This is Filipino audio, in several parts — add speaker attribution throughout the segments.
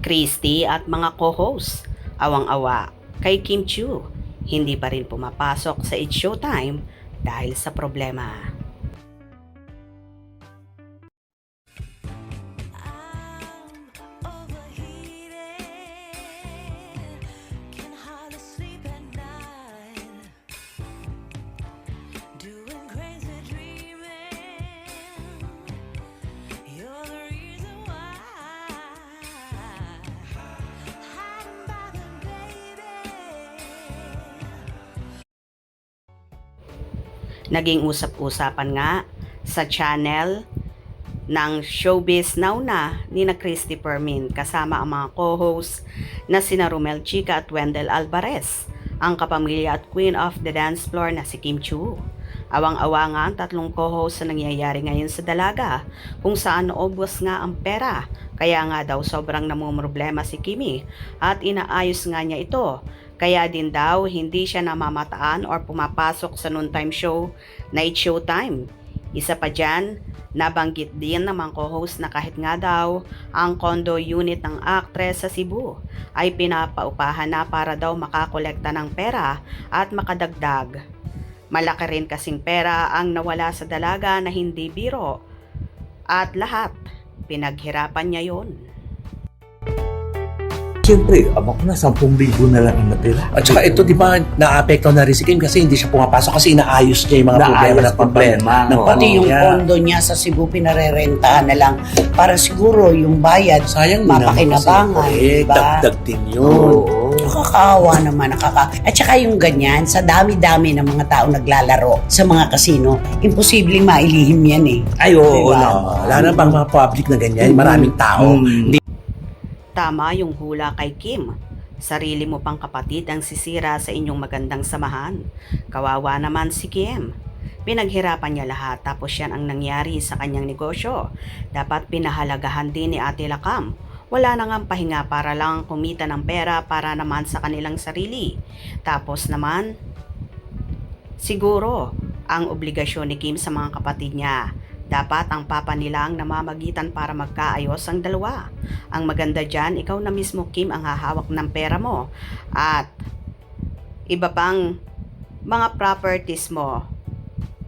Speaker 1: Christy at mga co-host, awang-awa kay Kim Chiu, hindi pa rin pumapasok sa It's Showtime dahil sa problema. Naging usap-usapan nga sa channel ng Showbiz Now na ni na Christy Permin kasama ang mga co-hosts na sina Romel Chica at Wendell Alvarez, ang kapamilya at queen of the dance floor na si Kim Chiu. Awang-awa nga ang tatlong co-hosts na nangyayari ngayon sa dalaga kung saan naubos nga ang pera. Kaya nga daw sobrang namumroblema si Kimi at inaayos nga niya ito. Kaya din daw hindi siya namamataan or pumapasok sa noontime show na It's Showtime. Isa pa dyan, nabanggit din ng mga co-host na kahit nga daw ang condo unit ng actress sa Cebu ay pinapaupahan na para daw makakolekta ng pera at makadagdag. Malaki rin kasing pera ang nawala sa dalaga na hindi biro at lahat pinaghirapan niya yon.
Speaker 2: Siyempre, abang ko na, 10,000 na lang ang natira.
Speaker 3: At saka ito, di ba, naapekto na rin si Kim kasi hindi siya pumapasok kasi inaayos niya yung mga problema
Speaker 4: Pati yung condo niya sa Cebu pinarerentahan na lang para siguro yung bayad
Speaker 3: sayang
Speaker 4: mapakinabangan, diba?
Speaker 3: Dagdag din yun.
Speaker 4: Nakakaawa naman, At saka yung ganyan, sa dami-dami ng mga tao naglalaro sa mga kasino, imposibleng mailihim yan eh.
Speaker 3: Ay, oo,
Speaker 4: diba?
Speaker 3: Lalo na pang mga public na ganyan, maraming tao.
Speaker 1: Tama yung hula kay Kim. Sarili mo pang kapatid ang sisira sa inyong magandang samahan. Kawawa naman si Kim. Pinaghirapan niya lahat tapos yan ang nangyari sa kanyang negosyo. Dapat pinahalagahan din ni Ate Lakam. Wala na ngang pahinga para lang kumita ng pera para naman sa kanilang sarili. Tapos naman, siguro ang obligasyon ni Kim sa mga kapatid niya. Dapat ang papa nila ang namamagitan para magkaayos ang dalawa. Ang maganda dyan, ikaw na mismo Kim ang hahawak ng pera mo. At iba pang mga properties mo.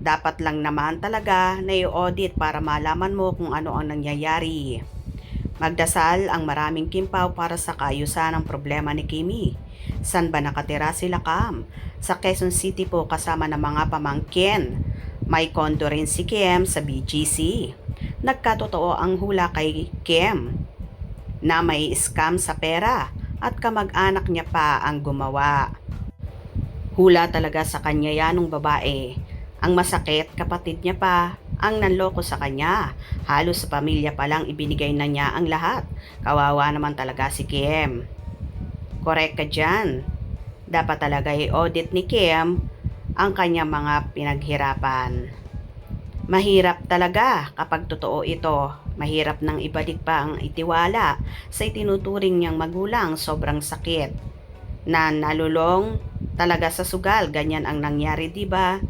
Speaker 1: Dapat lang naman talaga na i-audit para malaman mo kung ano ang nangyayari. Magdasal ang maraming Kimpaw para sa kaayusan ng problema ni Kimi. San ba nakatira sila Kam? Sa Quezon City po kasama ng mga pamangkin. May condo rin si Kim sa BGC. Nagkatotoo ang hula kay Kim na may scam sa pera at kamag-anak niya pa ang gumawa. Hula talaga sa kanya yan ng babae. Ang masakit, kapatid niya pa ang nanloko sa kanya. Halos sa pamilya pa lang ibinigay na niya ang lahat. Kawawa naman talaga si Kim. Correct ka dyan. Dapat talaga i-audit ni Kim ang kanyang mga pinaghirapan. Mahirap talaga kapag totoo ito. Mahirap nang ibalik pa ang itiwala sa itinuturing niyang magulang. Sobrang sakit na nalulong talaga sa sugal. Ganyan ang nangyari, diba?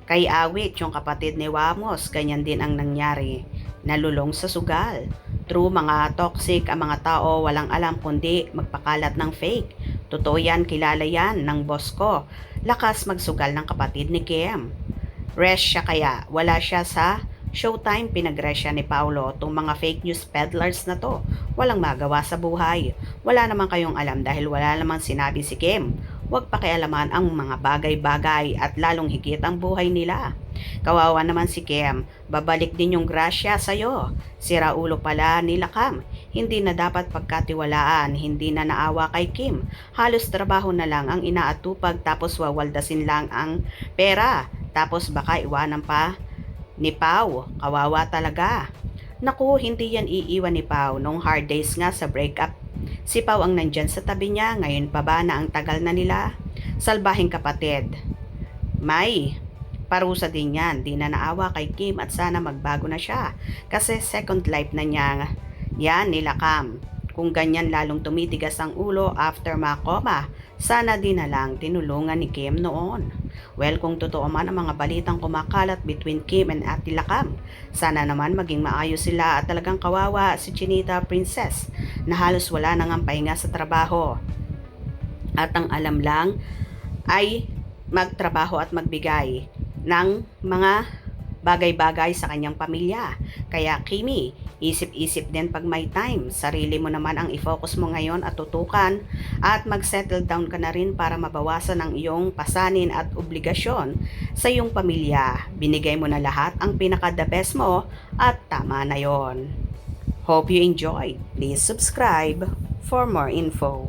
Speaker 1: Kay Awit, yung kapatid ni Wamos, ganyan din ang nangyari. Nalulong sa sugal. True, mga toxic ang mga tao, walang alam kundi magpakalat ng fake. Totoo yan, kilala yan ng boss ko. Lakas magsugal ng kapatid ni Kim. Rest siya kaya, wala siya sa Showtime, pinag-rest siya ni Paulo. Itong mga fake news peddlers na to, walang magawa sa buhay. Wala naman kayong alam dahil wala naman sinabi si Kim. Huwag pakialaman ang mga bagay-bagay at lalong higit ang buhay nila. Kawawa naman si Kim, babalik din yung grasya sa'yo. Sira ulo pala nila Kam. Hindi na dapat pagkatiwalaan, hindi na naawa kay Kim. Halos trabaho na lang ang inaatupag tapos wawaldasin lang ang pera. Tapos baka iwanan pa ni Pau. Kawawa talaga. Naku, hindi yan iiwan ni Pau. Nung hard days nga sa breakup, si Pau ang nandyan sa tabi niya. Ngayon pa ba na ang tagal na nila? Salbahing kapatid. May parusa din yan. Di na naawa kay Kim at sana magbago na siya. Kasi second life na niya yan nila Kam. Kung ganyan lalong tumitigas ang ulo after makoma, sana din na lang tinulungan ni Kim noon. Well, kung totoo man ang mga balitang kumakalat between Kim and Ate Lakam, sana naman maging maayos sila at talagang kawawa si Chinita Princess na halos wala nang ang pahinga sa trabaho. At ang alam lang ay magtrabaho at magbigay ng mga bagay-bagay sa kanyang pamilya. Kaya Kimi, isip-isip din pag may time. Sarili mo naman ang i-focus mo ngayon at tutukan at mag-settle down ka na rin para mabawasan ang iyong pasanin at obligasyon sa iyong pamilya. Binigay mo na lahat ang pinaka-the best mo at tama na yon. Hope you enjoyed. Please subscribe for more info.